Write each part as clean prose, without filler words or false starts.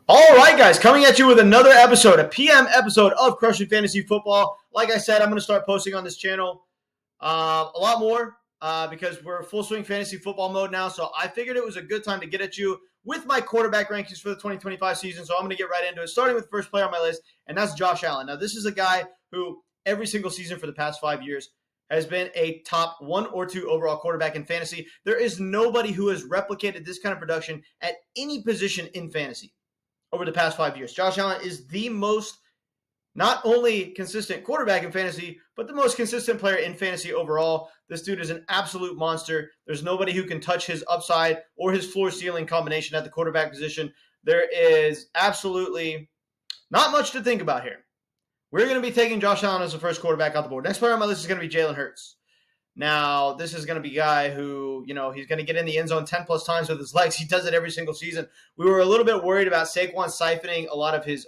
All right, guys, coming at you with another episode, a PM episode of Crushing Fantasy Football. Like I said, I'm going to start posting on this channel a lot more because we're full swing fantasy football mode now. So I figured it was a good time to get at you with my quarterback rankings for the 2025 season. So I'm going to get right into it, starting with the first player on my list, and that's Josh Allen. Now, this is a guy who every single season for the past 5 years has been a top 1 or 2 overall quarterback in fantasy. There is nobody who has replicated this kind of production at any position in fantasy over the past 5 years. Josh Allen is the most not only consistent quarterback in fantasy, but the most consistent player in fantasy overall. This dude is an absolute monster. There's nobody who can touch his upside or his floor ceiling combination at the quarterback position. There is absolutely not much to think about here. We're going to be taking Josh Allen as the first quarterback off the board. Next player on my list is going to be Jalen Hurts. Now, this is going to be a guy who, he's going to get in the end zone 10 plus times with his legs. He does it every single season. We were a little bit worried about Saquon siphoning a lot of his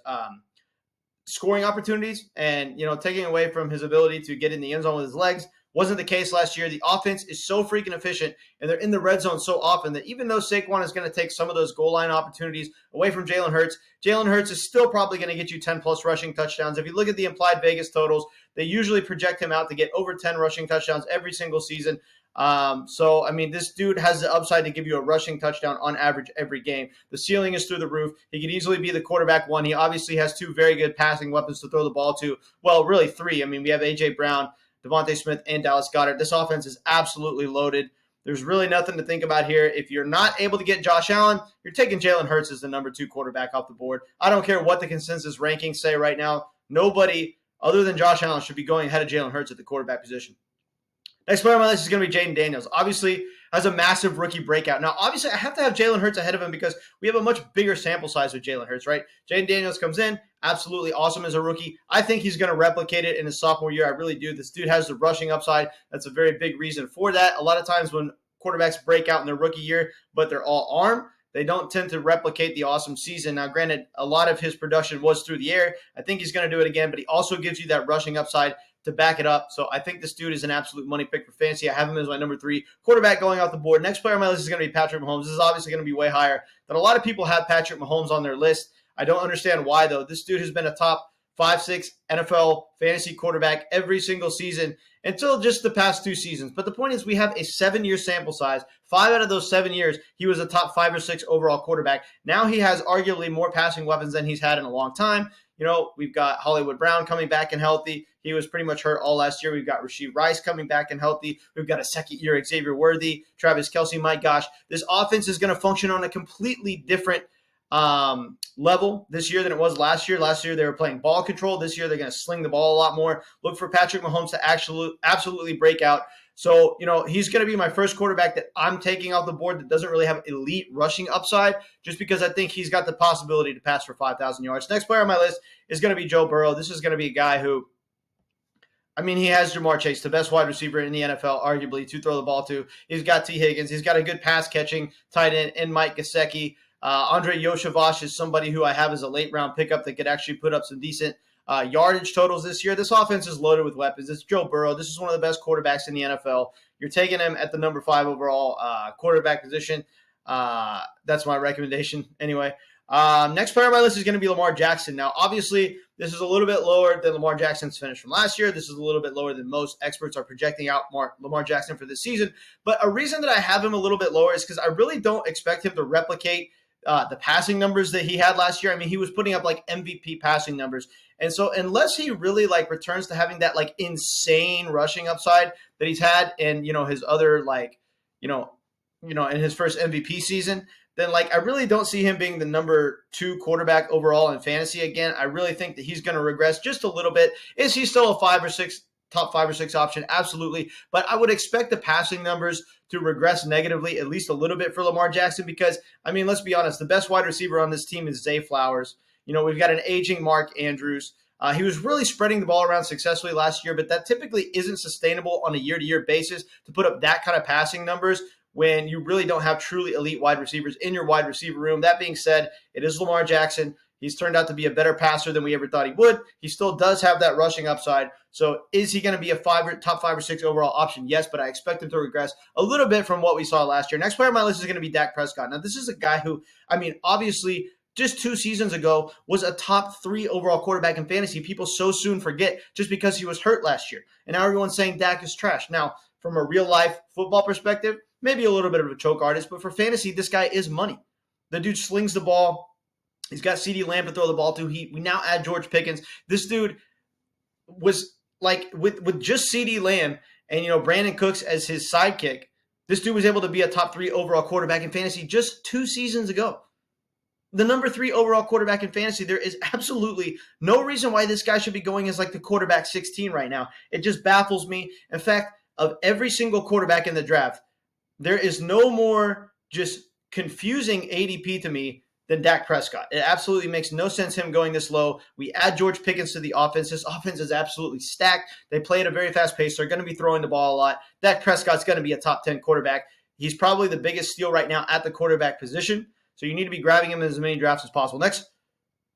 scoring opportunities and, taking away from his ability to get in the end zone with his legs. Wasn't the case last year. The offense is so freaking efficient, and they're in the red zone so often that even though Saquon is going to take some of those goal line opportunities away from Jalen Hurts is still probably going to get you 10-plus rushing touchdowns. If you look at the implied Vegas totals, they usually project him out to get over 10 rushing touchdowns every single season. This dude has the upside to give you a rushing touchdown on average every game. The ceiling is through the roof. He could easily be the quarterback one. He obviously has 2 very good passing weapons to throw the ball to. Well, really 3. We have A.J. Brown, Devontae Smith, and Dallas Goedert. This offense is absolutely loaded. There's really nothing to think about here. If you're not able to get Josh Allen, you're taking Jalen Hurts as the number 2 quarterback off the board. I don't care what the consensus rankings say right now. Nobody other than Josh Allen should be going ahead of Jalen Hurts at the quarterback position. Next player on my list is going to be Jayden Daniels. Obviously, has a massive rookie breakout. Now, obviously, I have to have Jalen Hurts ahead of him because we have a much bigger sample size with Jalen Hurts, right? Jayden Daniels comes in, absolutely awesome as a rookie. I think he's going to replicate it in his sophomore year. I really do. This dude has the rushing upside. That's a very big reason for that. A lot of times when quarterbacks break out in their rookie year, but they're all arm, they don't tend to replicate the awesome season. Now, granted, a lot of his production was through the air. I think he's going to do it again, but he also gives you that rushing upside to back it up. So I think this dude is an absolute money pick for fantasy. I have him as my number 3 quarterback going off the board. Next player on my list is going to be Patrick Mahomes. This is obviously going to be way higher than a lot of people have Patrick Mahomes on their list. I don't understand why, though. This dude has been a top 5-6 NFL fantasy quarterback every single season until just the past 2 seasons. But the point is we have a 7-year sample size. 5 out of those 7 years, he was a top 5 or 6 overall quarterback. Now he has arguably more passing weapons than he's had in a long time. We've got Hollywood Brown coming back and healthy. He was pretty much hurt all last year. We've got Rashee Rice coming back and healthy. We've got a second-year Xavier Worthy, Travis Kelce. My gosh, this offense is going to function on a completely different level this year than it was last year. Last year, they were playing ball control. This year, they're going to sling the ball a lot more. Look for Patrick Mahomes to absolutely break out. So, he's going to be my first quarterback that I'm taking off the board that doesn't really have elite rushing upside just because I think he's got the possibility to pass for 5,000 yards. Next player on my list is going to be Joe Burrow. This is going to be a guy who, he has Ja'Marr Chase, the best wide receiver in the NFL, arguably, to throw the ball to. He's got T. Higgins. He's got a good pass-catching tight end in Mike Gesicki. Andre Yoshavash is somebody who I have as a late-round pickup that could actually put up some decent yardage totals this year. This offense is loaded with weapons. It's Joe Burrow. This is one of the best quarterbacks in the NFL. You're taking him at the number 5 overall quarterback position. That's my recommendation anyway. Next player on my list is going to be Lamar Jackson. Now, obviously, this is a little bit lower than Lamar Jackson's finish from last year. This is a little bit lower than most experts are projecting out Lamar Jackson for this season. But a reason that I have him a little bit lower is because I really don't expect him to replicate the passing numbers that he had last year. He was putting up like MVP passing numbers. And so unless he really returns to having that insane rushing upside that he's had in, his other in his first MVP season, then I really don't see him being the number 2 quarterback overall in fantasy again. I really think that he's going to regress just a little bit. Is he still a top 5 or 6 option? Absolutely. But I would expect the passing numbers to regress negatively at least a little bit for Lamar Jackson because, let's be honest, the best wide receiver on this team is Zay Flowers. We've got an aging Mark Andrews. He was really spreading the ball around successfully last year, but that typically isn't sustainable on a year-to-year basis to put up that kind of passing numbers when you really don't have truly elite wide receivers in your wide receiver room. That being said, it is Lamar Jackson. He's turned out to be a better passer than we ever thought he would. He still does have that rushing upside. So is he going to be a top 5 or 6 overall option? Yes, but I expect him to regress a little bit from what we saw last year. Next player on my list is going to be Dak Prescott. Now, this is a guy who, obviously, just 2 seasons ago was a top 3 overall quarterback in fantasy. People so soon forget just because he was hurt last year. And now everyone's saying Dak is trash. Now, from a real life football perspective, maybe a little bit of a choke artist, but for fantasy, this guy is money. The dude slings the ball. He's got CeeDee Lamb to throw the ball to. We now add George Pickens. This dude was like with just CeeDee Lamb and Brandon Cooks as his sidekick. This dude was able to be a top 3 overall quarterback in fantasy just 2 seasons ago. The number 3 overall quarterback in fantasy, there is absolutely no reason why this guy should be going as like the quarterback 16 right now. It just baffles me. In fact, of every single quarterback in the draft, there is no more just confusing ADP to me than Dak Prescott. It absolutely makes no sense him going this low. We add George Pickens to the offense. This offense is absolutely stacked. They play at a very fast pace. They're going to be throwing the ball a lot. Dak Prescott's going to be a top 10 quarterback. He's probably the biggest steal right now at the quarterback position. So you need to be grabbing him in as many drafts as possible. Next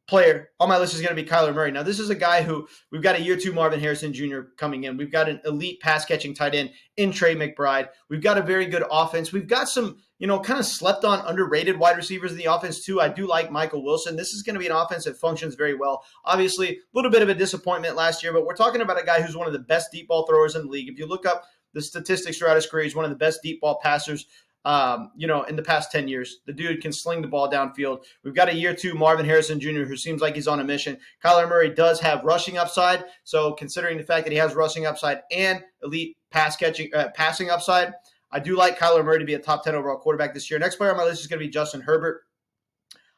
player on my list is going to be Kyler Murray. Now, this is a guy who we've got a year 2 Marvin Harrison Jr. coming in. We've got an elite pass-catching tight end in Trey McBride. We've got a very good offense. We've got some, kind of slept on, underrated wide receivers in the offense too. I do like Michael Wilson. This is going to be an offense that functions very well. Obviously, a little bit of a disappointment last year, but we're talking about a guy who's one of the best deep ball throwers in the league. If you look up the statistics throughout his career, he's one of the best deep ball passers in the past 10 years. The dude can sling the ball downfield. We've got a year 2 Marvin Harrison Jr. who seems like he's on a mission. Kyler Murray does have rushing upside. So considering the fact that he has rushing upside and elite passing upside, I do like Kyler Murray to be a top 10 overall quarterback this year. Next player on my list is going to be Justin Herbert.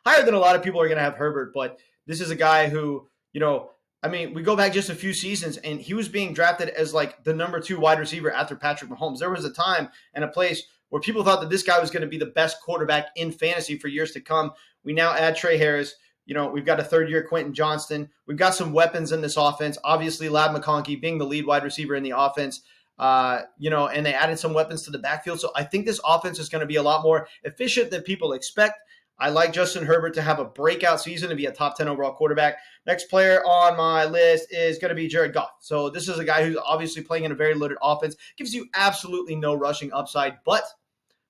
Higher than a lot of people are going to have Herbert, but this is a guy who, we go back just a few seasons and he was being drafted as like the number 2 wide receiver after Patrick Mahomes. There was a time and a place where people thought that this guy was going to be the best quarterback in fantasy for years to come. We now add Trey Harris. We've got a 3rd-year Quentin Johnston. We've got some weapons in this offense. Obviously, Ladd McConkey being the lead wide receiver in the offense, and they added some weapons to the backfield. So I think this offense is going to be a lot more efficient than people expect. I like Justin Herbert to have a breakout season and be a top 10 overall quarterback. Next player on my list is going to be Jared Goff. So this is a guy who's obviously playing in a very loaded offense, gives you absolutely no rushing upside, but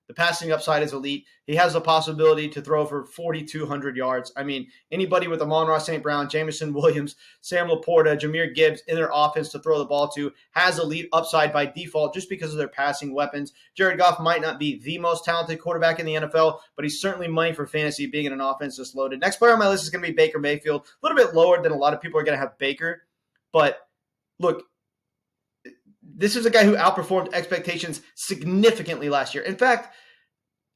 the passing upside is elite. He has the possibility to throw for 4,200 yards. I mean, anybody with Amon-Ra St. Brown, Jameson Williams, Sam Laporta, Jahmyr Gibbs in their offense to throw the ball to has elite upside by default just because of their passing weapons. Jared Goff might not be the most talented quarterback in the NFL, but he's certainly money for fantasy being in an offense this loaded. Next player on my list is going to be Baker Mayfield. A little bit lower than a lot of people are going to have Baker. But look, this is a guy who outperformed expectations significantly last year. In fact,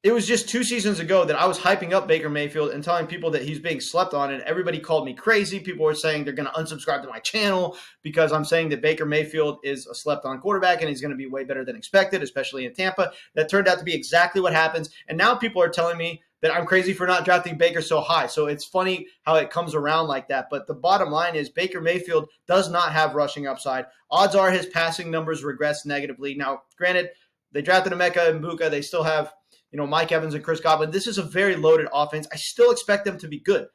it was just 2 seasons ago that I was hyping up Baker Mayfield and telling people that he's being slept on, and everybody called me crazy. People were saying they're going to unsubscribe to my channel because I'm saying that Baker Mayfield is a slept-on quarterback and he's going to be way better than expected, especially in Tampa. That turned out to be exactly what happens, and now people are telling me that I'm crazy for not drafting Baker so high. So it's funny how it comes around like that. But the bottom line is Baker Mayfield does not have rushing upside. Odds are his passing numbers regress negatively. Now, granted, they drafted Emeka and Buka. They still have Mike Evans and Chris Godwin. This is a very loaded offense. I still expect them to be good.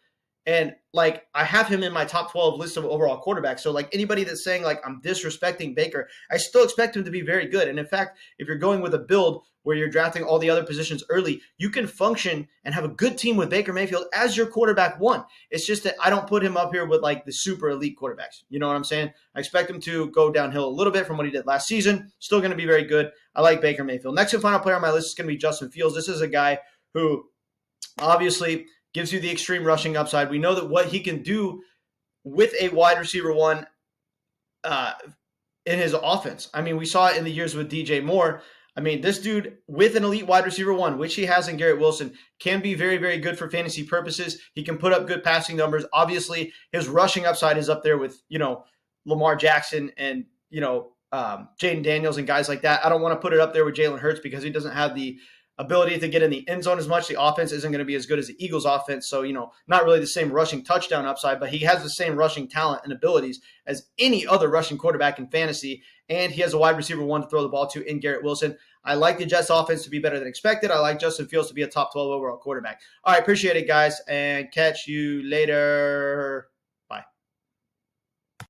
And I have him in my top 12 list of overall quarterbacks. So anybody that's saying I'm disrespecting Baker, I still expect him to be very good. And in fact, if you're going with a build where you're drafting all the other positions early, you can function and have a good team with Baker Mayfield as your quarterback 1. It's just that I don't put him up here with the super elite quarterbacks. You know what I'm saying? I expect him to go downhill a little bit from what he did last season. Still going to be very good. I like Baker Mayfield. Next and final player on my list is going to be Justin Fields. This is a guy who obviously gives you the extreme rushing upside. We know that what he can do with a wide receiver 1 in his offense. I mean, we saw it in the years with DJ Moore. I mean, this dude with an elite wide receiver 1, which he has in Garrett Wilson, can be very, very good for fantasy purposes. He can put up good passing numbers. Obviously, his rushing upside is up there with, Lamar Jackson and, Jaden Daniels and guys like that. I don't want to put it up there with Jalen Hurts because he doesn't have the ability to get in the end zone as much. The offense isn't going to be as good as the Eagles offense. So, not really the same rushing touchdown upside, but he has the same rushing talent and abilities as any other rushing quarterback in fantasy. And he has a wide receiver 1 to throw the ball to in Garrett Wilson. I like the Jets offense to be better than expected. I like Justin Fields to be a top 12 overall quarterback. All right. Appreciate it, guys, and catch you later.